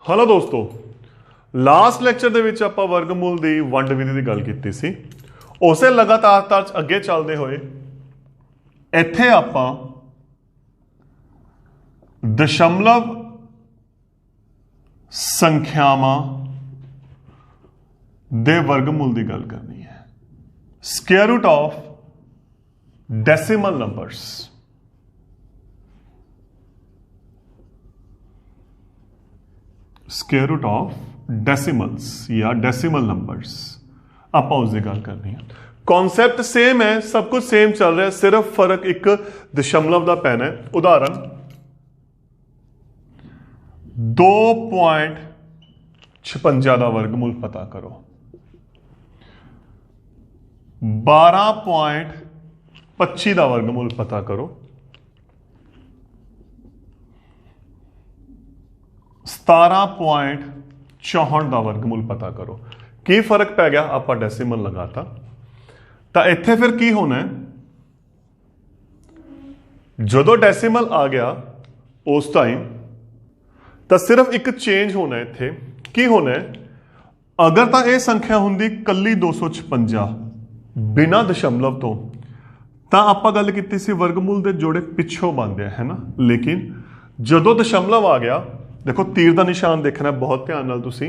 Hello दोस्तों, last lecture ਦੇ ਵਿੱਚ ਆਪਾਂ ਵਰਗਮੂਲ ਦੀ ਵੰਡ ਵਿਧੀ ਦੀ ਗੱਲ ਕੀਤੀ ਸੀ। ਉਸੇ ਲਗਾਤਾਰ ਅੱਗੇ ਚੱਲਦੇ ਹੋਏ ਇੱਥੇ ਆਪਾਂ ਦਸ਼ਮਲਵ ਸੰਖਿਆਵਾਂ ਦੇ ਵਰਗਮੂਲ ਦੀ ਗੱਲ ਕਰਨੀ ਹੈ। Square root of decimal numbers. Square root of decimals या डेसिमल नंबर्स आप उसकी गल करनी है। कॉन्सैप्ट सेम है, सब कुछ सेम चल रहा है, सिर्फ फर्क एक दशमलव का पैना है। उदाहरण 2.56 का वर्गमूल पता करो, 12.25 का वर्गमूल पता करो, 17.64 का वर्गमूल पता करो। की फर्क पै गया, आप डेसीमल लगाता तो इत्थे फिर की होना है, जो डेसीमल आ गया उस टाइम तो सिर्फ एक चेंज होना है। इत्थे की होना है, अगर तो यह संख्या होंगी कली 256 बिना दशमलव तो आप गल की सी वर्गमूल के जोड़े पिछों बनते है ना। लेकिन जो दशमलव आ गया, देखो तीर का निशान देखना बहुत ध्यान नाल तुसी।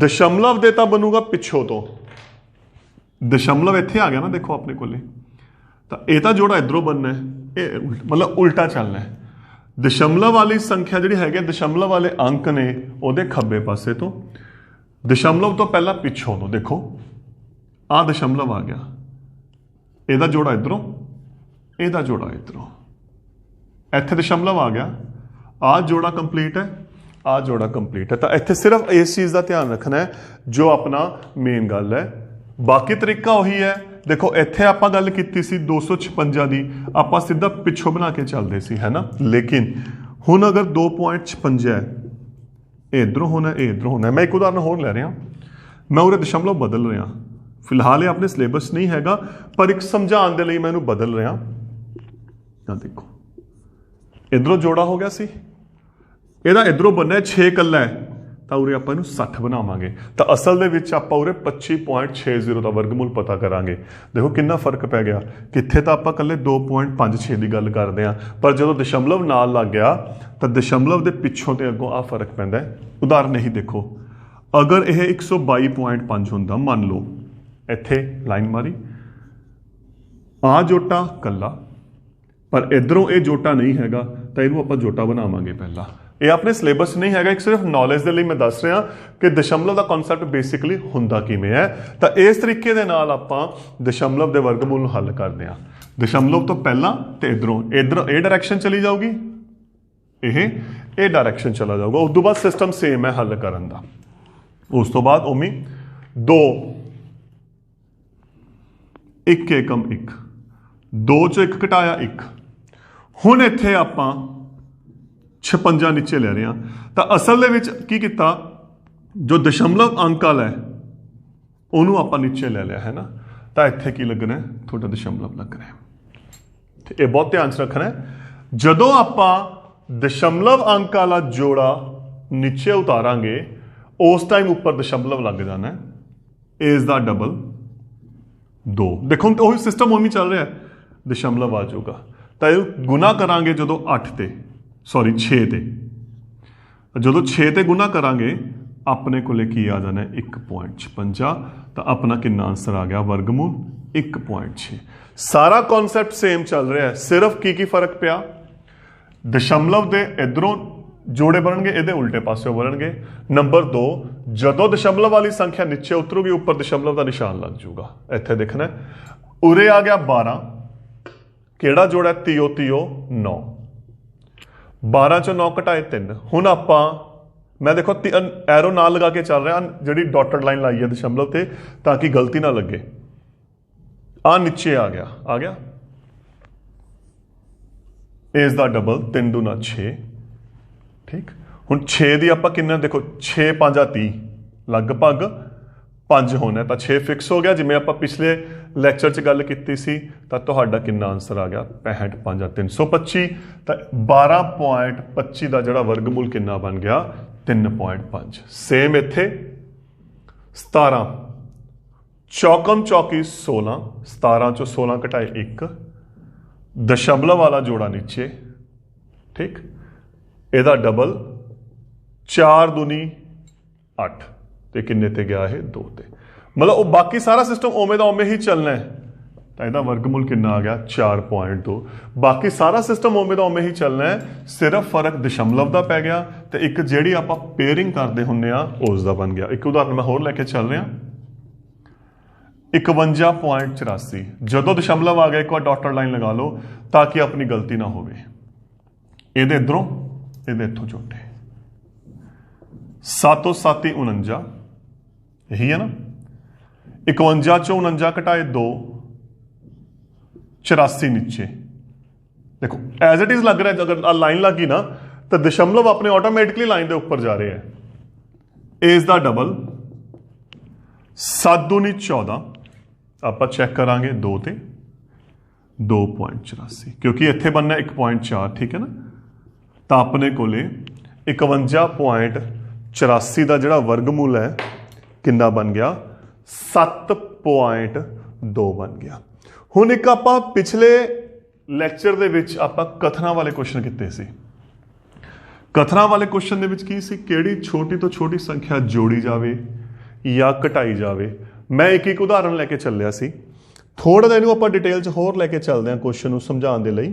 दशमलव दे तां बनूगा पिछों तो, दशमलव इत्थे आ गया ना, देखो अपने को तो यह जोड़ा इधरों बनना है, मतलब उल्टा चलना है। दशमलव वाली संख्या जी है, दशमलव वाले अंक ने वो खब्बे पासे तो, दशमलव तो पहला पिछों तो देखो आ दशमलव आ गया, यदा जोड़ा इधरों, यदा जोड़ा इधरों, इत्थे दशमलव आ गया, आ जोड़ा कंप्लीट है, आ जोड़ा कंप्लीट है। तो इत्थे सिर्फ इस चीज़ का ध्यान रखना है जो अपना मेन गल है। बाकी तरीका वही है। देखो इत्थे आपां गल कीती सी 256 की, आपां सीधा पिछों बना के चलते सी, है ना। लेकिन हुण अगर 2.56 है, इधरों होना है, इधरों होना है। मैं एक उदाहरण होर ले रहा, मैं उरे दशमलव बदल रहा, फिलहाल ये अपने सिलेबस नहीं हैगा, पर एक समझाने के लिए मैं इहनूं बदल रहा। देखो इधरों जोड़ा हो गया सी, ਇਹਦਾ इधरों बनना है 6 कला है, तो उरे आप 60 बनावांगे, तो असल दे विच आपां उरे 25.60 का वर्गमूल पता करांगे। देखो कितना फर्क पै गया, कित्थे तो आपां कल्ले 2.56 की गल करते हैं, पर जो दशमलव नाल लग गया तो दशमलव के पिछों तो अगों आ फर्क पैंदा है। उदाहरण यही देखो, अगर यह 122.5 होंदा, मान लो इत्थे लाइन मारी, आ जोटा कला, पर इधरों ये जोटा नहीं हैगा, तो इहनूं आपां जोटा बनावांगे पहला। ये अपने सिलेबस नहीं है, एक सिर्फ नॉलेज के लिए मैं दस रहा कि दशमलव का कॉन्सैप्ट बेसिकली हुंदा किवें है। तो इस तरीके दे नाल आपां दशमलव के वर्गमूल हल करते हैं। दशमलव तो पहला तो इधरों, इधर ये डायरैक्शन चली जाऊगी, ये डायरैक्शन चला जाऊगा। उस तो बाद सिस्टम सेम है हल करन दा। उस तो बाद उमी 2 1 एकम 1, 2 चो 1 घटाया 1, हुण इत्थे आपां 56 नीचे ले रहे हैं। तो असल दे विच की किता, जो दशमलव अंक वाला है उन्होंने आप नीचे ले लिया, है ना। तो इत्थे की लगना है, थोड़ा दशमलव लगना है। ये बहुत ध्यान से रखना है, जदों आप दशमलव अंक वाला जोड़ा नीचे उतारांगे उस टाइम ऊपर दशमलव लग जाना है, इज द डबल 2। देखो तो वही सिस्टम उम्मीद चल रहा है, दशमलव आ जाऊगा। तो गुना करांगे जो 8 ते, सॉरी 6 ते, जो 6 ते गुना करांगे अपने को की आ जाना है 1.56। तो अपना कितना आंसर आ गया, वर्गमूल 1.6। सारा कॉन्सैप्ट सेम चल रहा है, सिर्फ की फर्क पिया, दशमलव दे इधरों जोड़े बननगे, ये उल्टे पासे बननगे। नंबर 2, जो दशमलव वाली संख्या नीचे उतरूगी ऊपर दशमलव का निशान लग जाऊगा। इत्थे देखना है, उरे आ गया 12, केड़ा जोड़ा, 3 9, 12 चो 9 घटाए 3। हुण आपां मैं देखो एरो नाल लगा के चल रहा, जी डॉटेड लाइन लाई है दशमलव ते, ताकि गलती ना लगे। आ नीचे आ गया इज द डबल, 3 दूना 6। ठीक, हुण 6 दी आपां किन्ना, देखो 6 5 30, लगभग 5 होना, तो 6 फिक्स हो गया। जिमें आप पिछले लैक्चर च गल की सी, तो तुहाडा कितना आंसर आ गया, 65 5 325। तो 12.25 का जोड़ा वर्गमूल कितना बन गया, 3.5 सेम इत्थे 17 चौकम चौकी 16 17 चो 16 घटाए 1 दशमलव वाला जोड़ा नीचे ठीक ਇਹਦਾ डबल 4 दूनी 8 ਤੇ ਕਿੰਨੇ ਤੇ ਗਿਆ ਇਹ 2 ਤੇ मतलब वो बाकी सारा सिस्टम ओमे का ओमे ही चलना है तो यदा वर्गमूल कितना आ गया 4.2 बाकी सारा सिस्टम ओमे का ओमे ही चलना है सिर्फ फर्क दशमलव का पै गया तो एक जिहड़ी आपां पेयरिंग करते हुंदे आ उस दा बन गया एक उदाहरण मैं होर लैके चल रहा 51.84 जदों दशमलव आ गया एक बार डॉटेड लाइन लगा लो ताकि अपनी गलती ना हो ਇਹਦੇ इधरों ਇਹਦੇ इत्थों छोटे 7 7 49 यही है ना 51 चो 49 घटाए 2 84 नीचे देखो एज इट इज लग रहा है अगर लाइन लगी ना तो दशमलव अपने ऑटोमेटिकली लाइन के ऊपर जा रहे हैं इस दा डबल 7 दूनी 14 आप चेक करांगे 2 ते 2.84 क्योंकि इत्थे बनना 1.4 ठीक है ना तो अपने कोले 51.84 का जिहड़ा वर्गमूल है कितना बन गया 7.2 बन गया हुण एक आपां पिछले लैक्चर दे विच आपां कथना वाले क्वेश्चन किते सी कथना वाले क्वेश्चन दे विच की सी किहड़ी छोटी तो छोटी संख्या जोड़ी जावे या घटाई जावे मैं एक एक उदाहरण लैके चलिया सी थोड़ा जिहा इहनूं आपां डिटेल च होर लैके चलदे हां क्वेश्चन नूं समझाउण दे लई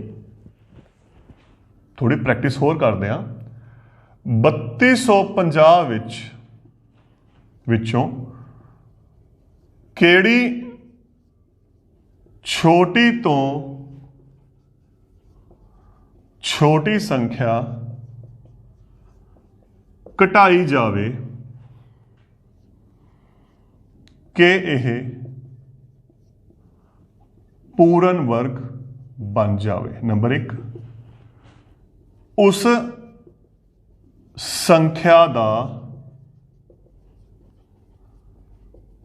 थोड़ी प्रैक्टिस होर करदे हां 3250 विचों केड़ी छोटी तो छोटी संख्या घटाई जावे कि यह पूर्ण वर्ग बन जावे नंबर 1 उस संख्या का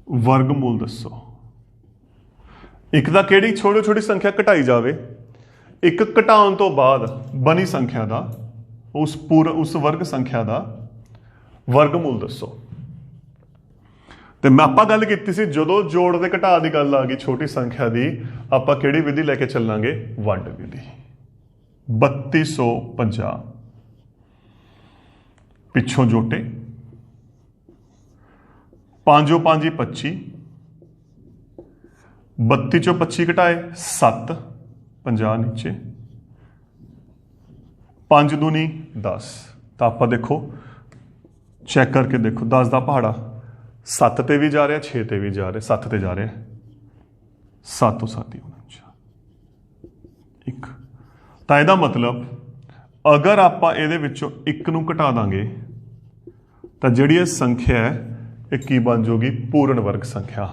वर्गमूल दसो एक दा केड़ी छोटी छोटी संख्या घटाई जावे एक घटाउण तो बाद बनी संख्या का उस वर्ग संख्या का वर्गमूल दसो तो मैं आपां गल कीती सी जदों जोड़ दे घटा की गल आ गई छोटी संख्या की आपां किहड़ी विधि लैके चलांगे वंड विधि 3250 पिछों जोटे 5 5 25 32 चो 25 घटाए 7 50 नीचे 5 दूनी 10 तो आप देखो चेक करके देखो 10 का पहाड़ा 7 ते भी जा रहा 6 ते भी जा रहा 7 ते जा रहा 7 7 एक तो यदा मतलब अगर आप एक नूं घटा देंगे तो जिहड़ी संख्या है एक की बन जाऊगी पूर्ण वर्ग संख्या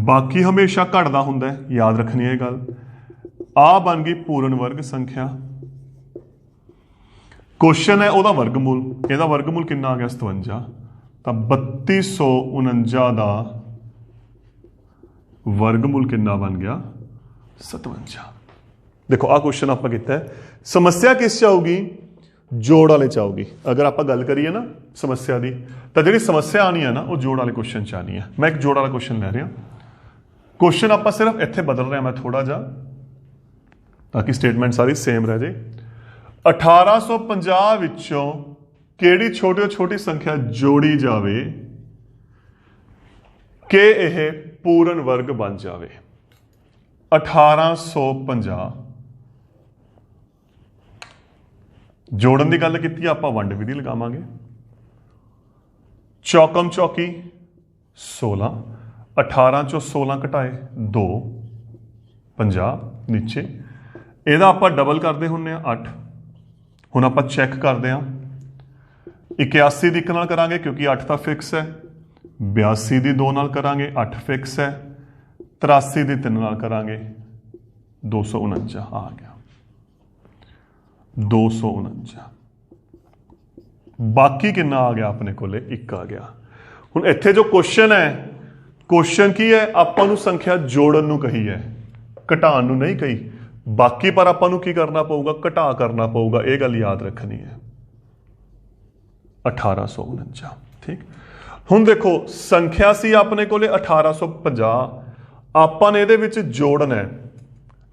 बाकी हमेशा घटदा हुंदा है याद रखनी है गल आ बन गई पूर्ण वर्ग संख्या क्वेश्चन है वह वर्गमूल यदा वर्गमूल कितना आ गया 57 तो 3249 का वर्गमूल कितना बन गया 57 देखो आ क्वेश्चन आप किया है समस्या किस च आऊगी जोड़ वाले च आऊगी अगर आप गल करिए ना समस्या की तो जी समस्या आनी है ना वो जोड़ वाले क्वेश्चन च आनी है मैं एक जोड़ वाला क्वेश्चन लै रहा क्वेश्चन आप सिर्फ इत्थे बदल रहा मैं थोड़ा जा ताकि स्टेटमेंट सारी सेम रह जाए 1850 विचों केड़ी छोटी छोटी संख्या जोड़ी जावे कि यह पूर्ण वर्ग बन जावे 1850 जोड़न की गल की आप वंड विधि लगावांगे चौकम चौकी 16 18 चो 16 घटाए 2 50 नीचे ਇਹਦਾ ਆਪਾਂ डबल करते ਹੁੰਦੇ 8 ਹੁਣ ਆਪਾਂ चेक करते हैं 81 ਦੀ 1 ਨਾਲ ਕਰਾਂਗੇ क्योंकि 8 ਤਾਂ फिक्स है 82 ਦੀ 2 ਨਾਲ ਕਰਾਂਗੇ 8 फिक्स है 83 ਦੀ 3 ਨਾਲ ਕਰਾਂਗੇ 249 आ गया 249 बाकी कितना आ गया अपने को 1 आ गया हुण इत्थे जो क्वेश्चन है क्वेश्चन की है आपां नूं संख्या जोड़न नूं कही है घटाण नूं नहीं कही बाकी पर आपां नूं की करना पऊगा घटा करना पऊगा ये गल याद रखनी है 1849। ठीक, ਹੁਣ ਦੇਖੋ ਸੰਖਿਆ ਸੀ ਆਪਣੇ ਕੋਲੇ 1850, ਆਪਾਂ ਨੇ ਇਹਦੇ ਵਿੱਚ ਜੋੜਨਾ ਹੈ।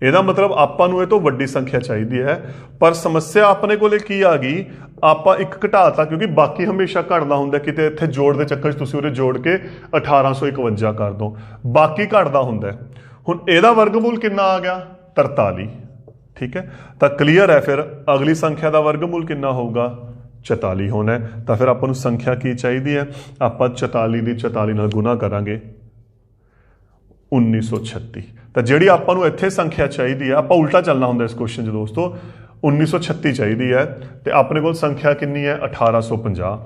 ਇਹਦਾ ਮਤਲਬ ਆਪਾਂ ਨੂੰ ਇਹ ਤੋਂ ਵੱਡੀ ਸੰਖਿਆ ਚਾਹੀਦੀ ਹੈ, ਪਰ ਸਮੱਸਿਆ ਆਪਣੇ ਕੋਲੇ ਕੀ ਆ ਗਈ, ਆਪਾਂ ਇੱਕ ਘਟਾਤਾ, ਕਿਉਂਕਿ ਬਾਕੀ ਹਮੇਸ਼ਾ ਘਟਦਾ ਹੁੰਦਾ। ਕਿਤੇ ਇੱਥੇ ਜੋੜ ਦੇ ਚੱਕਰ 'ਚ ਤੁਸੀਂ ਉਹਦੇ ਜੋੜ ਕੇ 1851 ਕਰ ਦੋ, ਬਾਕੀ ਘਟਦਾ ਹੁੰਦਾ। ਹੁਣ ਇਹਦਾ ਵਰਗਮੂਲ ਕਿੰਨਾ ਆ ਗਿਆ, 43। ਠੀਕ ਹੈ, ਤਾਂ ਕਲੀਅਰ ਹੈ ਫਿਰ ਅਗਲੀ ਸੰਖਿਆ ਦਾ ਵਰਗਮੂਲ ਕਿੰਨਾ ਹੋਊਗਾ, 44 ਹੋਣਾ ਹੈ। ਤਾਂ ਫਿਰ ਆਪਾਂ ਨੂੰ ਸੰਖਿਆ ਕੀ ਚਾਹੀਦੀ ਹੈ, ਆਪਾਂ 44 ਦੀ 44 ਨਾਲ ਗੁਣਾ ਕਰਾਂਗੇ, 1936। ਤਾਂ ਜਿਹੜੀ ਆਪਾਂ ਨੂੰ ਇੱਥੇ ਸੰਖਿਆ ਚਾਹੀਦੀ ਹੈ, ਆਪਾਂ ਉਲਟਾ ਚੱਲਣਾ ਹੁੰਦਾ ਇਸ ਕੁਐਸਚਨ 'ਚ ਦੋਸਤੋ, 1936 ਚਾਹੀਦੀ ਹੈ ਤੇ ਆਪਣੇ ਕੋਲ ਸੰਖਿਆ ਕਿੰਨੀ ਹੈ, 1850।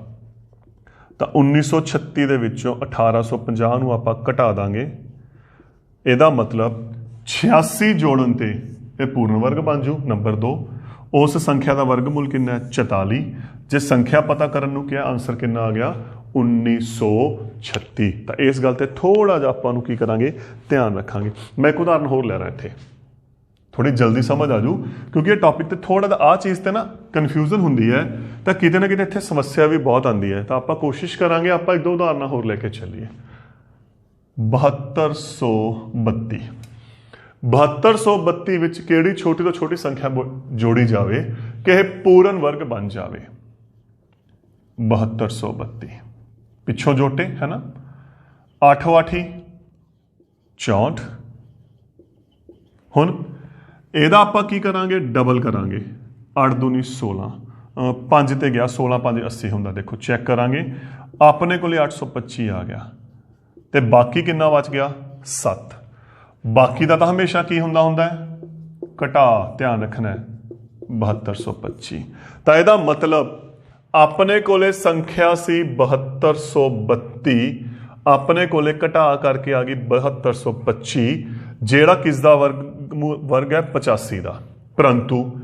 ਤਾਂ 1936 ਦੇ ਵਿੱਚੋਂ 1850 ਨੂੰ ਆਪਾਂ ਘਟਾ ਦਾਂਗੇ। ਇਹਦਾ ਮਤਲਬ 86 ਜੋੜਨ ਤੇ ਇਹ ਪੂਰਨ ਵਰਗ ਬਣ ਜੂ। ਨੰਬਰ 2, ਉਸ ਸੰਖਿਆ ਦਾ ਵਰਗਮੂਲ ਕਿੰਨਾ ਹੈ, 44। ਜੇ ਸੰਖਿਆ ਪਤਾ ਕਰਨ ਨੂੰ ਕਿਹਾ, ਆਨਸਰ ਕਿੰਨਾ ਆ ਗਿਆ, 1936। ਤਾਂ ਇਸ ਗੱਲ ਤੇ ਥੋੜਾ ਜਿਹਾ ਆਪਾਂ ਨੂੰ ਕੀ ਕਰਾਂਗੇ, ਧਿਆਨ ਰੱਖਾਂਗੇ। ਮੈਂ ਇੱਕ ਉਦਾਹਰਨ ਹੋਰ ਲੈ ਰਿਹਾ ਇੱਥੇ, ਥੋੜੀ ਜਲਦੀ ਸਮਝ ਆ ਜੂ, ਕਿਉਂਕਿ ਇਹ ਟੌਪਿਕ ਤੇ ਥੋੜਾ ਜਿਹਾ ਆਹ ਚੀਜ਼ ਤੇ ਨਾ ਕਨਫਿਊਜ਼ਨ ਹੁੰਦੀ ਹੈ, ਤਾਂ ਕਿਤੇ ਨਾ ਕਿਤੇ ਇੱਥੇ ਸਮੱਸਿਆ ਵੀ ਬਹੁਤ ਆਉਂਦੀ ਹੈ। ਤਾਂ ਆਪਾਂ ਕੋਸ਼ਿਸ਼ ਕਰਾਂਗੇ ਆਪਾਂ ਇੱਕ ਦੋ ਉਦਾਹਰਨਾਂ ਹੋਰ ਲੈ ਕੇ ਚੱਲੀਏ। 7232, 7232 ਵਿੱਚ ਕਿਹੜੀ ਛੋਟੀ ਤੋਂ ਛੋਟੀ ਸੰਖਿਆ ਜੋੜੀ ਜਾਵੇ ਕਿ ਇਹ ਪੂਰਨ ਵਰਗ ਬਣ ਜਾਵੇ। 7232 ਪਿੱਛੋਂ ਜੋਟੇ ਹੈ ਨਾ, 8 8 64। ਹੁਣ ਇਹਦਾ ਆਪਾਂ ਕੀ ਕਰਾਂਗੇ, ਡਬਲ ਕਰਾਂਗੇ, 8 दूनी 16, 5 ਤੇ ਗਿਆ, 16 5 80 ਹੁੰਦਾ। ਦੇਖੋ ਚੈੱਕ ਕਰਾਂਗੇ, ਆਪਣੇ ਕੋਲੇ 825 ਆ ਗਿਆ ਤੇ ਬਾਕੀ ਕਿੰਨਾ ਬਚ ਗਿਆ, 7। ਬਾਕੀ ਦਾ ਤਾਂ ਹਮੇਸ਼ਾ ਕੀ ਹੁੰਦਾ ਹੈ, ਘਟਾ, ਧਿਆਨ ਰੱਖਣਾ ਹੈ, 7225। ਤਾਂ ਇਹਦਾ ਮਤਲਬ ਆਪਣੇ ਕੋਲੇ ਸੰਖਿਆ ਸੀ 7232, ਆਪਣੇ ਕੋਲੇ ਘਟਾ ਕਰਕੇ ਆ ਗਈ 7225, ਜਿਹੜਾ ਕਿਸ ਦਾ ਵਰਗ ਹੈ, 85 ਦਾ। ਪਰੰਤੂ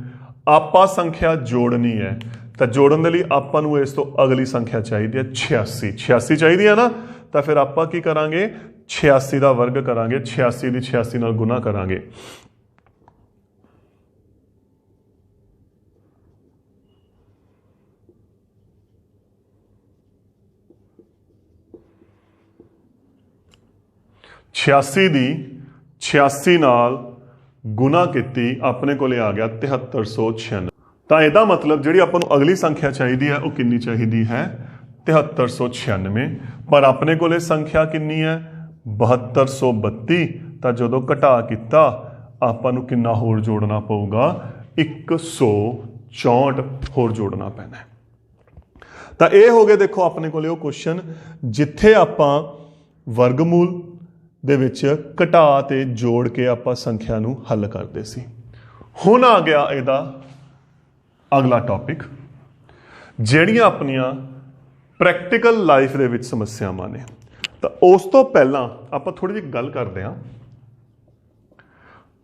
ਆਪਾਂ ਸੰਖਿਆ ਜੋੜਨੀ ਹੈ, ਤਾਂ ਜੋੜਨ ਦੇ ਲਈ ਆਪਾਂ ਨੂੰ ਇਸ ਤੋਂ ਅਗਲੀ ਸੰਖਿਆ ਚਾਹੀਦੀ ਹੈ 86। 86 ਚਾਹੀਦੀ ਹੈ ਨਾ, ਤਾਂ ਫਿਰ ਆਪਾਂ ਕੀ ਕਰਾਂਗੇ, 86 ਦਾ ਵਰਗ ਕਰਾਂਗੇ, 86 ਦੀ 86 ਨਾਲ ਗੁਣਾ ਕਰਾਂਗੇ। ਦੀ 86 ਨਾਲ ਗੁਣਾ ਕੀਤੀ, ਆਪਣੇ ਕੋਲੇ ਆ ਗਿਆ 7396। ਤਾਂ ਇਹਦਾ ਮਤਲਬ ਜਿਹੜੀ ਆਪਾਂ ਨੂੰ ਅਗਲੀ ਸੰਖਿਆ ਚਾਹੀਦੀ ਹੈ ਉਹ ਕਿੰਨੀ ਚਾਹੀਦੀ ਹੈ, 7396। ਪਰ ਆਪਣੇ ਕੋਲੇ ਸੰਖਿਆ ਕਿੰਨੀ ਹੈ, 7232। ਤਾਂ ਜਦੋਂ ਘਟਾ ਕੀਤਾ ਆਪਾਂ ਨੂੰ ਕਿੰਨਾ ਹੋਰ ਜੋੜਨਾ ਪਊਗਾ, 164 ਹੋਰ ਜੋੜਨਾ ਪੈਣਾ। ਤਾਂ ਇਹ ਹੋ ਗਏ ਦੇਖੋ ਆਪਣੇ ਕੋਲੇ ਉਹ ਕੁਐਸਚਨ ਜਿੱਥੇ ਆਪਾਂ ਵਰਗਮੂਲ ਦੇ ਵਿੱਚ ਘਟਾ ਤੇ ਜੋੜ ਕੇ ਆਪਾਂ ਸੰਖਿਆ ਨੂੰ ਹੱਲ ਕਰਦੇ ਸੀ। ਹੁਣ ਆ ਗਿਆ ਇਹਦਾ ਅਗਲਾ ਟੌਪਿਕ, ਜਿਹੜੀਆਂ ਆਪਣੀਆਂ ਪ੍ਰੈਕਟੀਕਲ ਲਾਈਫ ਦੇ ਵਿੱਚ ਸਮੱਸਿਆਵਾਂ ਨੇ। ਤਾਂ ਉਸ ਤੋਂ ਪਹਿਲਾਂ ਆਪਾਂ ਥੋੜੀ ਜਿਹੀ ਗੱਲ ਕਰਦੇ ਹਾਂ।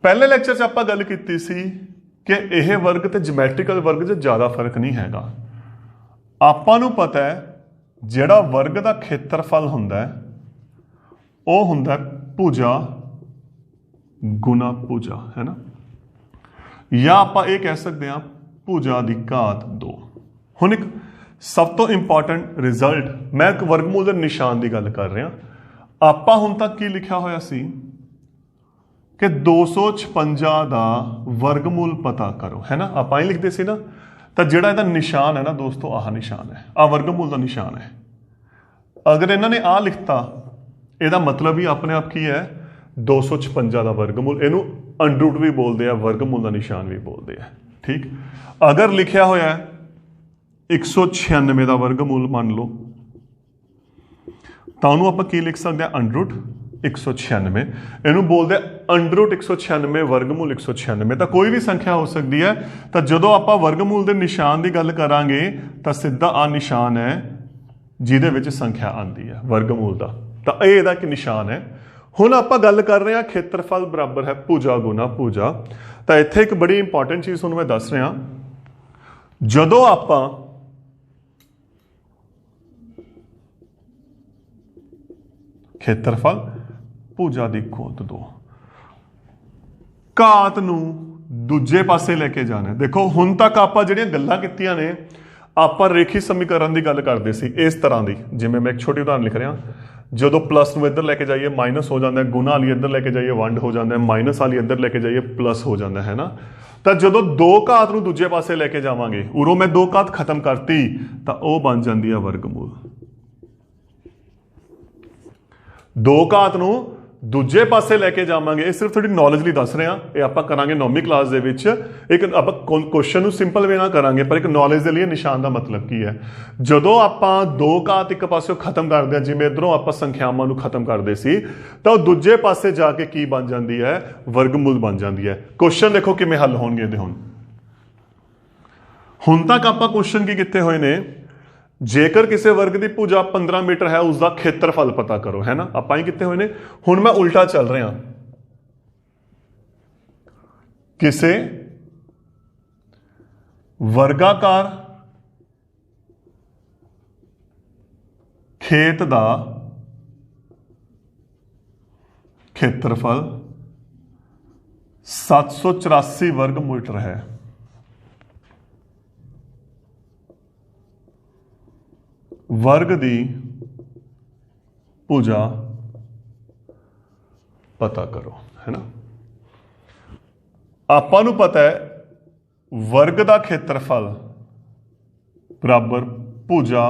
ਪਹਿਲੇ ਲੈਕਚਰ 'ਚ ਆਪਾਂ ਗੱਲ ਕੀਤੀ ਸੀ ਕਿ ਇਹ ਵਰਗ ਤੇ ਜਿਓਮੈਟ੍ਰੀਕਲ ਵਰਗ 'ਚ ਜ਼ਿਆਦਾ ਫਰਕ ਨਹੀਂ ਹੈਗਾ। ਆਪਾਂ ਨੂੰ ਪਤਾ ਹੈ ਜਿਹੜਾ ਵਰਗ ਦਾ ਖੇਤਰਫਲ ਹੁੰਦਾ ਹੈ ਉਹ ਹੁੰਦਾ ਭੁਜਾ ਗੁਣਾ ਭੁਜਾ, ਹੈ ਨਾ, ਜਾਂ ਆਪਾਂ ਇਹ ਕਹਿ ਸਕਦੇ ਹਾਂ ਭੁਜਾ ਦੀ ਘਾਤ 2। ਹੁਣ ਇੱਕ ਸਭ ਤੋਂ ਇੰਪੋਰਟੈਂਟ ਰਿਜ਼ਲਟ, ਮੈਂ ਇੱਕ ਵਰਗਮੂਲ ਦੇ ਨਿਸ਼ਾਨ ਦੀ ਗੱਲ ਕਰ ਰਿਹਾ। ਆਪਾਂ ਹੁਣ ਤੱਕ ਕੀ ਲਿਖਿਆ ਹੋਇਆ ਸੀ ਕਿ 256 ਦਾ ਵਰਗਮੂਲ ਪਤਾ ਕਰੋ, ਹੈ ਨਾ, ਆਪਾਂ ਹੀ ਲਿਖਦੇ ਸੀ ਨਾ। ਤਾਂ ਜਿਹੜਾ ਇਹਦਾ ਨਿਸ਼ਾਨ ਹੈ ਨਾ ਦੋਸਤੋ, ਆਹ ਨਿਸ਼ਾਨ ਹੈ, ਆਹ ਵਰਗਮੂਲ ਦਾ ਨਿਸ਼ਾਨ ਹੈ। ਅਗਰ ਇਹਨਾਂ ਨੇ ਆਹ ਲਿਖਤਾ, ਇਹਦਾ ਮਤਲਬ ਹੀ ਆਪਣੇ ਆਪ ਕੀ ਹੈ, 256 ਦਾ ਵਰਗਮੂਲ। ਇਹਨੂੰ ਅੰਡਰਰੂਟ ਵੀ ਬੋਲਦੇ ਆ, ਵਰਗਮੂਲ ਦਾ ਨਿਸ਼ਾਨ ਵੀ ਬੋਲਦੇ ਆ। ਠੀਕ, ਅਗਰ ਲਿਖਿਆ ਹੋਇਆ ਹੈ 196 ਦਾ ਵਰਗਮੂਲ ਮੰਨ ਲਓ, ਤਾਂ ਉਹਨੂੰ ਆਪਾਂ ਕੀ ਲਿਖ ਸਕਦੇ ਹਾਂ, ਅੰਡਰਰੂਟ 196। ਇਹਨੂੰ ਬੋਲਦੇ ਅੰਡਰਰੂਟ 196 ਵਰਗਮੂਲ 196। ਤਾਂ ਕੋਈ ਵੀ ਸੰਖਿਆ ਹੋ ਸਕਦੀ ਹੈ। ਤਾਂ ਜਦੋਂ ਆਪਾਂ ਵਰਗਮੂਲ ਦੇ ਨਿਸ਼ਾਨ ਦੀ ਗੱਲ ਕਰਾਂਗੇ ਤਾਂ ਸਿੱਧਾ ਆ ਨਿਸ਼ਾਨ ਹੈ ਜਿਹਦੇ ਵਿੱਚ ਸੰਖਿਆ ਆਉਂਦੀ ਹੈ ਵਰਗਮੂਲ ਦਾ। ਤਾਂ ਇਹ ਇਹਦਾ ਇੱਕ ਨਿਸ਼ਾਨ ਹੈ। ਹੁਣ ਆਪਾਂ ਗੱਲ ਕਰ ਰਹੇ ਹਾਂ ਖੇਤਰਫਲ ਬਰਾਬਰ ਹੈ ਭੁਜਾ ਗੁਣਾ ਭੁਜਾ। ਤਾਂ ਇੱਥੇ ਇੱਕ ਬੜੀ ਇੰਪੋਰਟੈਂਟ ਚੀਜ਼ ਤੁਹਾਨੂੰ ਮੈਂ ਦੱਸ ਰਿਹਾ, ਜਦੋਂ ਆਪਾਂ ਖੇਤਰਫਲ ਭੁਜਾ ਦੀ ਘਾਤ 2 ਘਾਤ ਨੂੰ ਦੂਜੇ ਪਾਸੇ ਲੈ ਕੇ ਜਾਣਾ। ਦੇਖੋ ਹੁਣ ਤੱਕ ਆਪਾਂ ਜਿਹੜੀਆਂ ਗੱਲਾਂ ਕੀਤੀਆਂ ਨੇ, ਆਪਾਂ ਰੇਖੀ ਸਮੀਕਰਨ ਦੀ ਗੱਲ ਕਰਦੇ ਸੀ ਇਸ ਤਰ੍ਹਾਂ ਦੀ, ਜਿਵੇਂ ਮੈਂ ਇੱਕ ਛੋਟੀ ਉਦਾਹਰਨ ਲਿਖ ਰਿਹਾ, ਜਦੋਂ ਪਲੱਸ ਨੂੰ ਇੱਧਰ ਲੈ ਕੇ ਜਾਈਏ ਮਾਈਨਸ ਹੋ ਜਾਂਦਾ, ਗੁਣਾ ਵਾਲੀ ਇੱਧਰ ਲੈ ਕੇ ਜਾਈਏ ਵੰਡ ਹੋ ਜਾਂਦਾ, ਮਾਈਨਸ ਵਾਲੀ ਇੱਧਰ ਲੈ ਕੇ ਜਾਈਏ ਪਲੱਸ ਹੋ ਜਾਂਦਾ ਹੈ ਨਾ। ਤਾਂ ਜਦੋਂ ਦੋ ਘਾਤ ਨੂੰ ਦੂਜੇ ਪਾਸੇ ਲੈ ਕੇ ਜਾਵਾਂਗੇ, ਉਰੋਂ ਮੈਂ ਦੋ ਘਾਤ ਖਤਮ ਕਰਤੀ ਤਾਂ ਉਹ ਬਣ ਜਾਂਦੀ ਆ ਵਰਗਮੂਲ। ਦੋ ਘਾਤ ਨੂੰ ਦੂਜੇ ਪਾਸੇ ਲੈ ਕੇ ਜਾਵਾਂਗੇ, ਇਹ ਸਿਰਫ ਥੋੜੀ ਨੌਲੇਜ ਲਈ ਦੱਸ ਰਿਹਾ, ਇਹ ਆਪਾਂ ਕਰਾਂਗੇ 9ਵੀਂ ਕਲਾਸ ਦੇ ਵਿੱਚ। ਇੱਕ ਆਪਾਂ ਕੁਐਸਚਨ ਨੂੰ ਸਿੰਪਲ ਵੇ ਨਾਲ ਕਰਾਂਗੇ, ਪਰ ਇੱਕ ਨੌਲੇਜ ਦੇ ਲਈ ਨਿਸ਼ਾਨ ਦਾ ਮਤਲਬ ਕੀ ਹੈ। ਜਦੋਂ ਆਪਾਂ ਦੋ ਘਾਤ ਇੱਕ ਪਾਸਿਓਂ ਖਤਮ ਕਰਦੇ ਹਾਂ, ਜਿਵੇਂ ਇੱਧਰੋਂ ਆਪਾਂ ਸੰਖਿਆਵਾਂ ਨੂੰ ਖਤਮ ਕਰਦੇ ਸੀ, ਤਾਂ ਉਹ ਦੂਜੇ ਪਾਸੇ ਜਾ ਕੇ ਕੀ ਬਣ ਜਾਂਦੀ ਹੈ, ਵਰਗਮੂਲ ਬਣ ਜਾਂਦੀ ਹੈ। ਕੁਐਸਚਨ ਦੇਖੋ ਕਿਵੇਂ ਹੱਲ ਹੋਣਗੇ ਇਹਦੇ। ਹੁਣ ਤੱਕ ਆਪਾਂ ਕੁਐਸਚਨ ਕੀ ਕੀਤੇ ਹੋਏ ਨੇ, ਜੇਕਰ ਕਿਸੇ ਵਰਗ ਦੀ ਭੁਜਾ 15 ਮੀਟਰ ਹੈ ਉਸਦਾ ਖੇਤਰਫਲ ਪਤਾ ਕਰੋ, ਹੈ ਨਾ, ਆਪਾਂ ਹੀ ਕੀਤੇ ਹੋਏ ਨੇ। ਹੁਣ ਮੈਂ ਉਲਟਾ ਚੱਲ ਰਿਹਾ, ਕਿਸੇ ਵਰਗਾਕਾਰ ਖੇਤ ਦਾ ਖੇਤਰਫਲ 784 ਵਰਗ ਮੀਟਰ ਹੈ। वर्ग दी भुजा पता करो, है ना। आपां नूं पता है वर्ग का खेत्रफल बराबर भुजा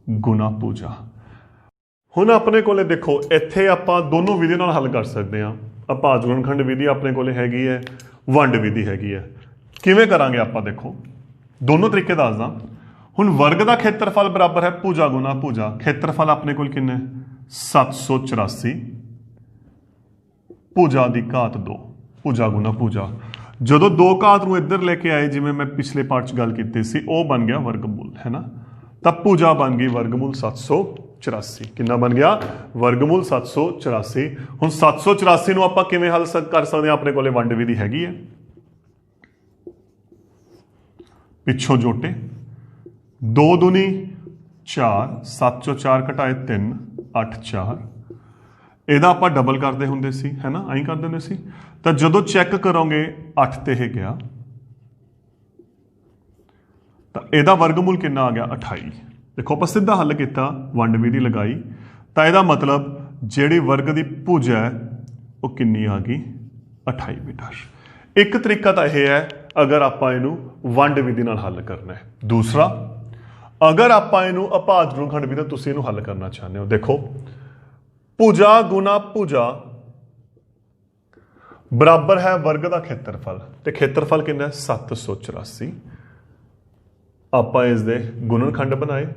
गुना भुजा। हुण अपने कोले देखो इत्थे आपां दोनों विधि नाल हल कर सकते हैं। भाज गुणनखंड विधि अपने कोले हैगी है, वंड विधि हैगी है। किवें करांगे आपां, देखो दोनों तरीके दसदा। हुण वर्ग का खेत्रफल बराबर है भुजा गुना भुजा। खेत्रफल अपने कोल किन्ना है 784, भुजा की घात 2, भुजा गुना भुजा। जो दो घात नूं इधर लेके आए, जिवें मैं पिछले पार्ट च गल कीती सी, वो बन गया वर्गमूल, है ना। तब भुजा बन गई वर्गमूल 784। कितना बन गया, वर्गमूल 784। हुण 784 नूं आपां किवें हल कर सकते हैं, अपने कोले वंड विधि हैगी है। पिछों जोटे 2 दूनी 4, 7 चों 4 घटाए 3, 8 4। ਇਹਦਾ ਆਪਾਂ ਡਬਲ ਕਰਦੇ ਹੁੰਦੇ ਸੀ, ਹੈ ਨਾ, ਐਂ ਕਰਦੇ ਹੁੰਦੇ ਸੀ। ਤਾਂ ਜਦੋਂ ਚੈੱਕ ਕਰੋਗੇ 8 ਤੇ ਇਹ ਗਿਆ, ਤਾਂ ਇਹਦਾ ਵਰਗਮੂਲ ਕਿੰਨਾ ਆ ਗਿਆ 28। ਦੇਖੋ ਆਪਾਂ ਸਿੱਧਾ ਹੱਲ ਕੀਤਾ, ਵੰਡ ਵਿਧੀ ਲਗਾਈ, ਤਾਂ ਇਹਦਾ ਮਤਲਬ ਜਿਹੜੀ ਵਰਗ ਦੀ ਭੁਜਾ ਹੈ ਉਹ ਕਿੰਨੀ ਆ ਗਈ 28 ਮੀਟਰ। ਇੱਕ ਤਰੀਕਾ ਤਾਂ ਇਹ ਹੈ ਅਗਰ ਆਪਾਂ ਇਹਨੂੰ ਵੰਡ ਵਿਧੀ ਨਾਲ ਹੱਲ ਕਰਨਾ ਹੈ। ਦੂਸਰਾ, अगर आप इनू अभाज गुणनखंड विधि तुसीं इनू हल करना चाहते हो, देखो भुजा गुना भुजा बराबर है वर्ग का खेत्रफल, तो खेत्रफल कितना है 784। आप इसके गुणनखंड बनाए,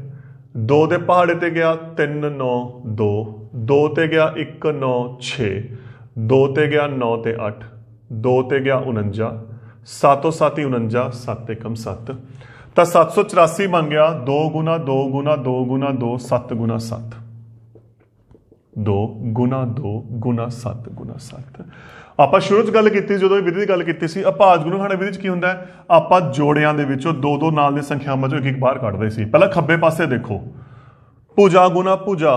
2 दे पहाड़े ते गया 3 9 2, 2 ते गया 1 9 6, 2 ते गया 9 ते 8, 2 ते गया 49, 7 7 49, 7 एकम 7। तो 784 बन गया 2 गुना 2 गुना 2 गुना 2, 7 गुना 7, 2 गुना 2 गुना 7 गुना 7। ਆਪਾਂ ਸ਼ੁਰੂ ਚ ਗੱਲ ਕੀਤੀ, ਜਦੋਂ ਵਿਧੀ ਦੀ ਗੱਲ ਕੀਤੀ ਸੀ, ਅਭਾਜ ਗੁਣਨਖੰਡ ਵਿਧੀ ਚ ਕੀ ਹੁੰਦਾ ਹੈ, ਆਪਾਂ ਜੋੜਿਆਂ ਦੇ ਵਿੱਚੋਂ ਦੋ ਦੋ ਨਾਲ ਦੀਆਂ ਸੰਖਿਆਵਾਂ ਚੋਂ ਇੱਕ ਇੱਕ ਬਾਹਰ ਕੱਢਦੇ ਸੀ। ਪਹਿਲਾਂ ਖੱਬੇ ਪਾਸੇ ਦੇਖੋ, ਭੁਜਾ ਗੁਣਾ ਭੁਜਾ,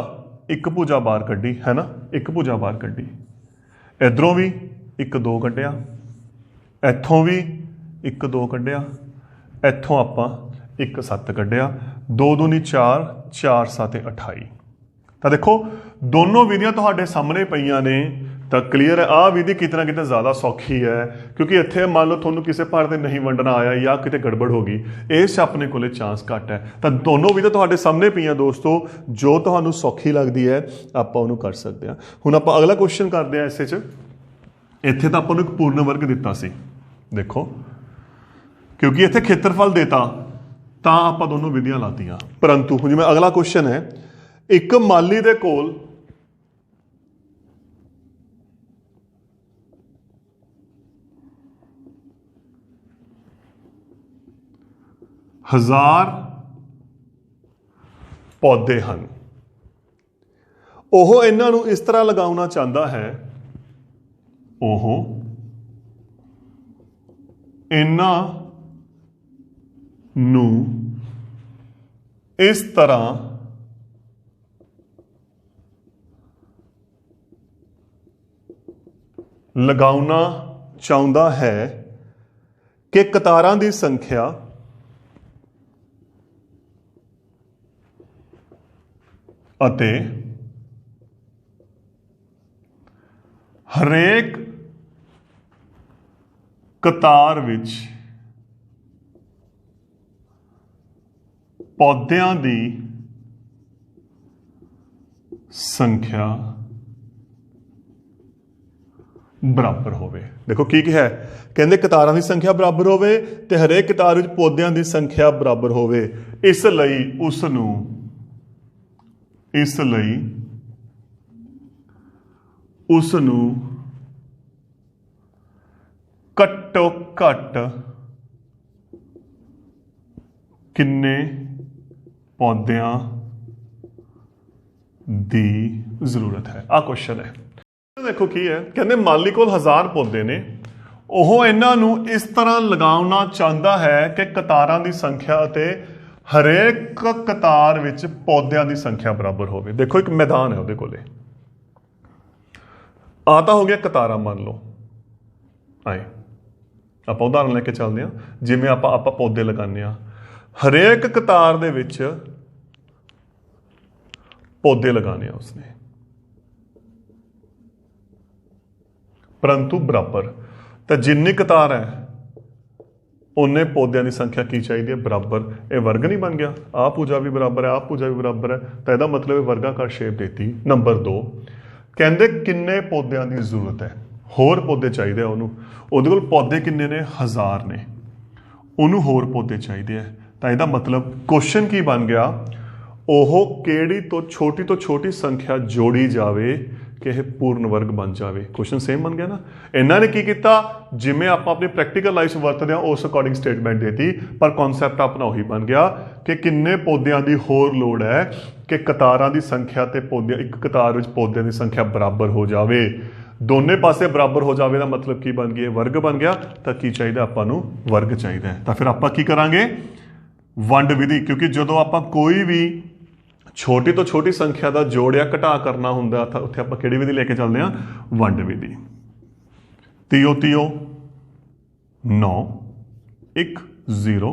ਇੱਕ ਭੁਜਾ ਬਾਹਰ ਕੱਢੀ, ਹੈ ਨਾ, ਇੱਕ ਭੁਜਾ ਬਾਹਰ ਕੱਢੀ। ਇਧਰੋਂ ਵੀ 1 2 ਕੱਢਿਆ, ਇੱਥੋਂ ਵੀ 1 2 ਕੱਢਿਆ, ਇੱਥੋਂ ਆਪਾਂ 1 7 ਕੱਢਿਆ। 2 दूनी 4, 4 7 28। ਤਾਂ ਦੇਖੋ ਦੋਨੋਂ ਵਿਧੀਆਂ ਤੁਹਾਡੇ ਸਾਹਮਣੇ ਪਈਆਂ ਨੇ, ਤਾਂ ਕਲੀਅਰ ਹੈ ਆਹ ਵਿਧੀ ਕਿਤੇ ਨਾ ਕਿਤੇ ਜ਼ਿਆਦਾ ਸੌਖੀ ਹੈ, ਕਿਉਂਕਿ ਇੱਥੇ ਮੰਨ ਲਓ ਤੁਹਾਨੂੰ ਕਿਸੇ ਪਾਰ ਤੇ ਨਹੀਂ ਵੰਡਣਾ ਆਇਆ ਜਾਂ ਕਿਤੇ ਗੜਬੜ ਹੋ ਗਈ, ਇਸ ਆਪਣੇ ਕੋਲੇ ਚਾਂਸ ਘੱਟ ਹੈ। ਤਾਂ ਦੋਨੋਂ ਵਿਧੀਆਂ ਤੁਹਾਡੇ ਸਾਹਮਣੇ ਪਈਆਂ ਦੋਸਤੋ, ਜੋ ਤੁਹਾਨੂੰ ਸੌਖੀ ਲੱਗਦੀ ਹੈ ਆਪਾਂ ਉਹਨੂੰ ਕਰ ਸਕਦੇ ਹਾਂ। ਹੁਣ ਆਪਾਂ ਅਗਲਾ ਕੁਐਸਚਨ ਕਰਦੇ ਹਾਂ ਇਸੇ 'ਚ। ਇੱਥੇ ਤਾਂ ਆਪਾਂ ਨੂੰ ਇੱਕ ਪੂਰਨ ਵਰਗ ਦਿੱਤਾ ਸੀ, ਦੇਖੋ क्योंकि इत्थे खेत्रफल देता ਤਾਂ ਆਪਾਂ ਦੋਨੋਂ ਵਿਧੀਆਂ ਲਾਤੀਆਂ। परंतु ਹੁਣ ਜਿਵੇਂ ਅਗਲਾ ਕੁਐਸਚਨ ਹੈ, ਇੱਕ ਮਾਲੀ ਦੇ ਕੋਲ हज़ार ਪੌਦੇ ਹਨ, ਉਹ ਇਹਨਾਂ ਨੂੰ ਇਸ ਤਰ੍ਹਾਂ ਲਗਾਉਣਾ ਚਾਹੁੰਦਾ ਹੈ, ਉਹ ਇਹਨਾਂ ਨੂੰ इस तरह लगाउना चाहुंदा है कि कतारां दी संख्या ਅਤੇ ਹਰੇਕ ਕਤਾਰ ਵਿੱਚ ਪੌਦਿਆਂ ਦੀ ਸੰਖਿਆ ਬਰਾਬਰ ਹੋਵੇ। ਦੇਖੋ ਕੀ ਕਿਹਾ ਹੈ, ਕਹਿੰਦੇ ਕਤਾਰਾਂ ਦੀ ਸੰਖਿਆ ਬਰਾਬਰ ਹੋਵੇ ਤੇ ਹਰੇਕ ਕਤਾਰ ਵਿੱਚ ਪੌਦਿਆਂ ਦੀ ਸੰਖਿਆ ਬਰਾਬਰ ਹੋਵੇ। ਇਸ ਲਈ ਉਸ ਨੂੰ ਘੱਟੋ ਘੱਟ ਕਿੰਨੇ ਪੌਦਿਆਂ ਦੀ ਜ਼ਰੂਰਤ ਹੈ। ਆਹ ਕੁਐਸਚਨ ਹੈ। ਦੇਖੋ ਕੀ ਹੈ, ਕਹਿੰਦੇ ਮਾਲੀ ਕੋਲ 1000 ਪੌਦੇ ਨੇ, ਉਹ ਇਹਨਾਂ ਨੂੰ ਇਸ ਤਰ੍ਹਾਂ ਲਗਾਉਣਾ ਚਾਹੁੰਦਾ ਹੈ ਕਿ ਕਤਾਰਾਂ ਦੀ ਸੰਖਿਆ ਅਤੇ ਹਰੇਕ ਕਤਾਰ ਵਿੱਚ ਪੌਦਿਆਂ ਦੀ ਸੰਖਿਆ ਬਰਾਬਰ ਹੋਵੇ। ਦੇਖੋ ਇੱਕ ਮੈਦਾਨ ਹੈ ਉਹਦੇ ਕੋਲੇ, ਆ ਤਾਂ ਹੋ ਗਿਆ ਕਤਾਰਾਂ, ਮੰਨ ਲਓ ਆਏ ਆਪਾਂ ਉਦਾਹਰਨ ਲੈ ਕੇ ਚੱਲਦੇ ਹਾਂ। ਜਿਵੇਂ ਆਪਾਂ ਪੌਦੇ ਲਗਾਉਂਦੇ ਹਾਂ, ਹਰੇਕ ਕਤਾਰ ਦੇ ਵਿੱਚ ਪੌਦੇ ਲਗਾਉਣੇ ਆ ਉਸਨੇ, ਪਰੰਤੂ ਬਰਾਬਰ। ਤਾਂ ਜਿੰਨੀ ਕਤਾਰ ਹੈ ਉਹਨੇ ਪੌਦਿਆਂ ਦੀ ਸੰਖਿਆ ਕੀ ਚਾਹੀਦੀ ਹੈ? ਬਰਾਬਰ। ਇਹ ਵਰਗ ਨਹੀਂ ਬਣ ਗਿਆ, ਆਹ ਭੁਜਾ ਵੀ ਬਰਾਬਰ ਹੈ, ਆਹ ਭੁਜਾ ਵੀ ਬਰਾਬਰ ਹੈ, ਤਾਂ ਇਹਦਾ ਮਤਲਬ ਇਹ ਵਰਗਾਕਾਰ ਸ਼ੇਪ ਦੇਤੀ। ਨੰਬਰ 2 ਕਹਿੰਦੇ ਕਿੰਨੇ ਪੌਦਿਆਂ ਦੀ ਜ਼ਰੂਰਤ ਹੈ? ਹੋਰ ਪੌਦੇ ਚਾਹੀਦੇ ਆ ਉਹਨੂੰ, ਉਹਦੇ ਕੋਲ ਪੌਦੇ ਕਿੰਨੇ ਨੇ? 1000 ਨੇ, ਉਹਨੂੰ ਹੋਰ ਪੌਦੇ ਚਾਹੀਦੇ ਆ। ਤਾਂ ਇਹਦਾ ਮਤਲਬ ਕੁਐਸਚਨ ਕੀ ਬਣ ਗਿਆ? ਉਹ ਕਿਹੜੀ ਤੋਂ ਛੋਟੀ ਸੰਖਿਆ ਜੋੜੀ ਜਾਵੇ ਕਿ ਇਹ ਪੂਰਨ ਵਰਗ ਬਣ ਜਾਵੇ। ਕੁਐਸਚਨ ਸੇਮ ਬਣ ਗਿਆ ਨਾ। ਇਹਨਾਂ ਨੇ ਕੀ ਕੀਤਾ, ਜਿਵੇਂ ਆਪਾਂ ਆਪਣੀ ਪ੍ਰੈਕਟੀਕਲ ਲਾਈਫ 'ਚ ਵਰਤਦੇ ਹਾਂ ਉਸ ਅਕੋਰਡਿੰਗ ਸਟੇਟਮੈਂਟ ਦੇਤੀ, ਪਰ ਕਨਸੈਪਟ ਆਪਣਾ ਉਹੀ ਬਣ ਗਿਆ ਕਿ ਕਿੰਨੇ ਪੌਦਿਆਂ ਦੀ ਹੋਰ ਲੋੜ ਹੈ ਕਿ ਕਤਾਰਾਂ ਦੀ ਸੰਖਿਆ ਤੇ ਪੌਦਿਆਂ, ਇੱਕ ਕਤਾਰ ਵਿੱਚ ਪੌਦਿਆਂ ਦੀ ਸੰਖਿਆ ਬਰਾਬਰ ਹੋ ਜਾਵੇ। ਦੋਨੇ ਪਾਸੇ ਬਰਾਬਰ ਹੋ ਜਾਵੇ ਦਾ ਮਤਲਬ ਕੀ ਬਣ ਗਿਆ? ਵਰਗ ਬਣ ਗਿਆ। ਤਾਂ ਕੀ ਚਾਹੀਦਾ ਆਪਾਂ ਨੂੰ? ਵਰਗ ਚਾਹੀਦਾ ਹੈ। ਤਾਂ ਫਿਰ ਆਪਾਂ ਕੀ ਕਰਾਂਗੇ? ਵੰਡ ਵਿਧੀ। ਕਿਉਂਕਿ ਜਦੋਂ ਆਪਾਂ ਕੋਈ ਵੀ ਛੋਟੀ ਤੋਂ ਛੋਟੀ ਸੰਖਿਆ ਦਾ ਜੋੜ ਜਾਂ ਘਟਾ ਕਰਨਾ ਹੁੰਦਾ ਤਾਂ ਉੱਥੇ ਆਪਾਂ ਕਿਹੜੀ ਵਿਧੀ ਲੈ ਕੇ ਚੱਲਦੇ ਹਾਂ? ਵੰਡ ਵਿਧੀ। 30 9 1 0,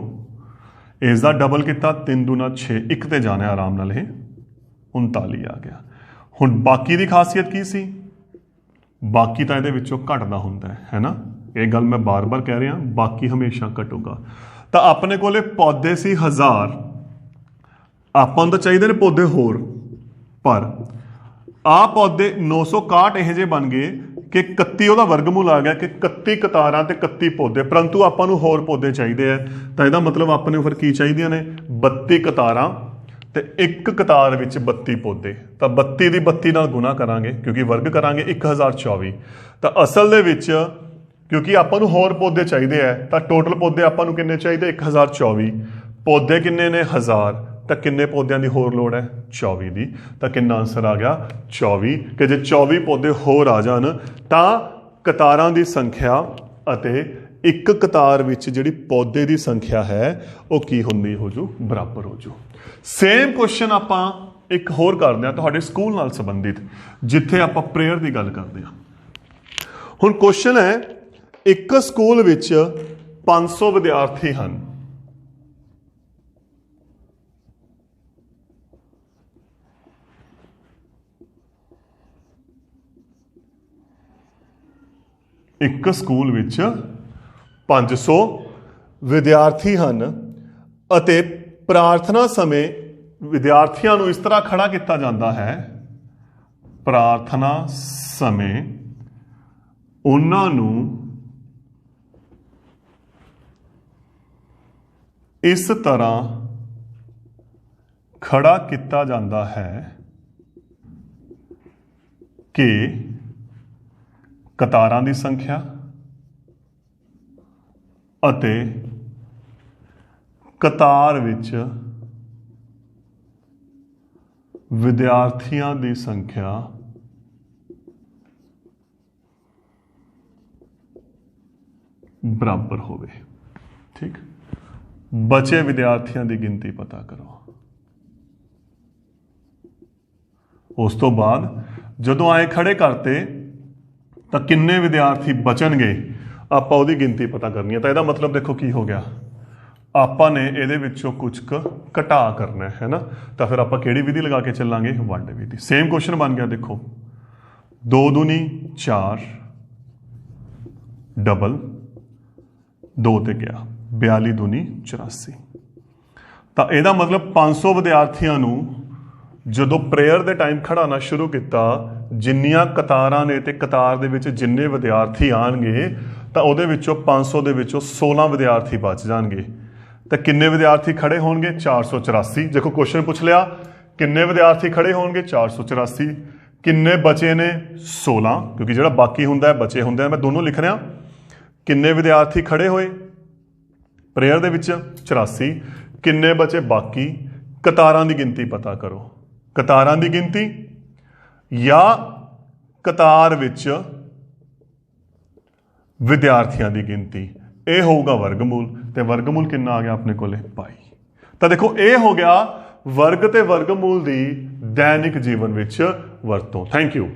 ਇਸ ਦਾ ਡਬਲ ਕੀਤਾ 3 ਦੂਣਾ 6, 1 ਤੇ ਜਾਣਾ ਆਰਾਮ ਨਾਲ, ਇਹ 39 ਆ ਗਿਆ। ਹੁਣ ਬਾਕੀ ਦੀ ਖਾਸੀਅਤ ਕੀ ਸੀ? ਬਾਕੀ ਤਾਂ ਇਹਦੇ ਵਿੱਚੋਂ ਘਟਦਾ ਹੁੰਦਾ ਹੈ ਨਾ, ਇਹ ਗੱਲ ਮੈਂ ਬਾਰ-ਬਾਰ ਕਹਿ ਰਿਹਾ, ਬਾਕੀ ਹਮੇਸ਼ਾ ਘਟੂਗਾ। ਤਾਂ ਆਪਣੇ ਕੋਲੇ ਪੌਦੇ ਸੀ 1000, ਆਪਾਂ ਨੂੰ ਤਾਂ ਚਾਹੀਦੇ ਨੇ ਪੌਦੇ ਹੋਰ, ਪਰ ਆਹ ਪੌਦੇ 961 ਇਹੋ ਜਿਹੇ ਬਣ ਗਏ ਕਿ 31 ਉਹਦਾ ਵਰਗਮੂਲ ਆ ਗਿਆ ਕਿ 31 ਕਤਾਰਾਂ ਤੇ 31 ਪੌਦੇ, ਪਰੰਤੂ ਆਪਾਂ ਨੂੰ ਹੋਰ ਪੌਦੇ ਚਾਹੀਦੇ ਆ। ਤਾਂ ਇਹਦਾ ਮਤਲਬ ਆਪਣੇ ਫਿਰ ਕੀ ਚਾਹੀਦੀਆਂ ਨੇ? 32 ਕਤਾਰਾਂ ਤੇ ਇੱਕ ਕਤਾਰ ਵਿੱਚ 32 ਪੌਦੇ। ਤਾਂ 32 ਦੀ 32 ਨਾਲ ਗੁਣਾ ਕਰਾਂਗੇ ਕਿਉਂਕਿ ਵਰਗ ਕਰਾਂਗੇ 1024। ਤਾਂ ਅਸਲ ਦੇ ਵਿੱਚ ਕਿਉਂਕਿ ਆਪਾਂ ਨੂੰ ਹੋਰ ਪੌਦੇ ਚਾਹੀਦੇ ਆ, ਤਾਂ ਟੋਟਲ ਪੌਦੇ ਆਪਾਂ ਨੂੰ ਕਿੰਨੇ ਚਾਹੀਦੇ? 1024। ਪੌਦੇ ਕਿੰਨੇ ਨੇ? 1000। ਤਾਂ ਕਿੰਨੇ ਪੌਦਿਆਂ ਦੀ ਹੋਰ ਲੋੜ ਹੈ? 24 ਦੀ। ਤਾਂ ਕਿੰਨਾ ਆਨਸਰ ਆ ਗਿਆ? 24। ਕਿ ਜੇ 24 ਪੌਦੇ ਹੋਰ ਆ ਜਾਣ ਤਾਂ ਕਤਾਰਾਂ ਦੀ ਸੰਖਿਆ ਅਤੇ ਇੱਕ ਕਤਾਰ ਵਿੱਚ ਜਿਹੜੀ ਪੌਦੇ ਦੀ ਸੰਖਿਆ ਹੈ ਉਹ ਕੀ ਹੁੰਦੀ ਹੋ ਜੂ? ਬਰਾਬਰ ਹੋ ਜੂ। ਸੇਮ ਕੁਐਸਚਨ ਆਪਾਂ ਇੱਕ ਹੋਰ ਕਰਦੇ ਹਾਂ ਤੁਹਾਡੇ ਸਕੂਲ ਨਾਲ ਸੰਬੰਧਿਤ, ਜਿੱਥੇ ਆਪਾਂ ਪ੍ਰੇਅਰ ਦੀ ਗੱਲ ਕਰਦੇ ਹਾਂ। ਹੁਣ ਕੁਐਸਚਨ ਹੈ, ਇੱਕ ਸਕੂਲ ਵਿੱਚ 500 ਵਿਦਿਆਰਥੀ ਹਨ। ਇੱਕ ਸਕੂਲ ਵਿੱਚ 500 ਵਿਦਿਆਰਥੀ ਹਨ ਅਤੇ ਪ੍ਰਾਰਥਨਾ ਸਮੇਂ ਵਿਦਿਆਰਥੀਆਂ ਨੂੰ ਇਸ ਤਰ੍ਹਾਂ ਖੜਾ ਕੀਤਾ ਜਾਂਦਾ ਹੈ, ਪ੍ਰਾਰਥਨਾ ਸਮੇਂ ਉਹਨਾਂ ਨੂੰ ਇਸ ਤਰ੍ਹਾਂ ਖੜਾ ਕੀਤਾ ਜਾਂਦਾ ਹੈ ਕਿ ਕਤਾਰਾਂ ਦੀ ਸੰਖਿਆ ਅਤੇ ਕਤਾਰ ਵਿੱਚ ਵਿਦਿਆਰਥੀਆਂ ਦੀ ਸੰਖਿਆ ਬਰਾਬਰ ਹੋਵੇ। ਠੀਕ, ਬਚੇ ਵਿਦਿਆਰਥੀਆਂ ਦੀ ਗਿਣਤੀ ਪਤਾ ਕਰੋ। ਉਸ ਤੋਂ ਬਾਅਦ ਜਦੋਂ ਆਏ ਖੜੇ ਕਰਤੇ ਤਾਂ ਕਿੰਨੇ ਵਿਦਿਆਰਥੀ ਬਚਣਗੇ ਆਪਾਂ ਉਹਦੀ ਗਿਣਤੀ ਪਤਾ ਕਰਨੀ ਹੈ। ਤਾਂ ਇਹਦਾ ਮਤਲਬ ਦੇਖੋ ਕੀ ਹੋ ਗਿਆ, ਆਪਾਂ ਨੇ ਇਹਦੇ ਵਿੱਚੋਂ ਕੁਝ ਕੁ ਘਟਾ ਕਰਨਾ ਹੈ ਨਾ, ਤਾਂ ਫਿਰ ਆਪਾਂ ਕਿਹੜੀ ਵਿਧੀ ਲਗਾ ਕੇ ਚੱਲਾਂਗੇ? ਵੰਡ ਵਿਧੀ। ਸੇਮ ਕੁਐਸਚਨ ਬਣ ਗਿਆ, ਦੇਖੋ 2 ਦੂਣੀ 4 ਡਬਲ 2 ਤੇ ਗਿਆ 42 ਦੂਣੀ 84। ਤਾਂ ਇਹਦਾ ਮਤਲਬ 500 ਵਿਦਿਆਰਥੀਆਂ ਨੂੰ ਜਦੋਂ ਪ੍ਰੇਅਰ ਦੇ ਟਾਈਮ ਖੜਾਉਣਾ ਸ਼ੁਰੂ ਕੀਤਾ, ਜਿੰਨੀਆਂ ਕਤਾਰਾਂ ਨੇ ਤੇ ਕਤਾਰ ਦੇ ਵਿੱਚ ਜਿੰਨੇ ਵਿਦਿਆਰਥੀ ਆਣਗੇ ਤਾਂ ਉਹਦੇ ਵਿੱਚੋਂ 500 ਦੇ ਵਿੱਚੋਂ 16 ਵਿਦਿਆਰਥੀ ਬਚ ਜਾਣਗੇ। ਤਾਂ ਕਿੰਨੇ ਵਿਦਿਆਰਥੀ ਖੜੇ ਹੋਣਗੇ? 484। ਦੇਖੋ ਕੁਐਸਚਨ ਪੁੱਛ ਲਿਆ ਕਿੰਨੇ ਵਿਦਿਆਰਥੀ ਖੜੇ ਹੋਣਗੇ? 484। ਕਿੰਨੇ ਬਚੇ ਨੇ? 16, ਕਿਉਂਕਿ ਜਿਹੜਾ ਬਾਕੀ ਹੁੰਦਾ ਹੈ ਬਚੇ ਹੁੰਦੇ ਆ, ਮੈਂ ਦੋਨੋਂ ਲਿਖ ਰਿਹਾ। ਕਿੰਨੇ ਵਿਦਿਆਰਥੀ ਖੜੇ ਹੋਏ ਪ੍ਰੇਅਰ ਦੇ ਵਿੱਚ? 84। ਕਿੰਨੇ ਬਚੇ ਬਾਕੀ? ਕਤਾਰਾਂ ਦੀ ਗਿਣਤੀ ਪਤਾ ਕਰੋ, ਕਤਾਰਾਂ ਦੀ ਗਿਣਤੀ ਜਾਂ ਕਤਾਰ ਵਿੱਚ ਵਿਦਿਆਰਥੀਆਂ ਦੀ ਗਿਣਤੀ, ਇਹ ਹੋਊਗਾ ਵਰਗਮੂਲ। ਤੇ ਵਰਗਮੂਲ ਕਿੰਨਾ ਆ ਗਿਆ ਆਪਣੇ ਕੋਲੇ? 22। ਤਾਂ ਦੇਖੋ ਇਹ ਹੋ ਗਿਆ ਵਰਗ ਤੇ ਵਰਗਮੂਲ ਦੀ ਦੈਨਿਕ ਜੀਵਨ ਵਿੱਚ ਵਰਤੋਂ। Thank you.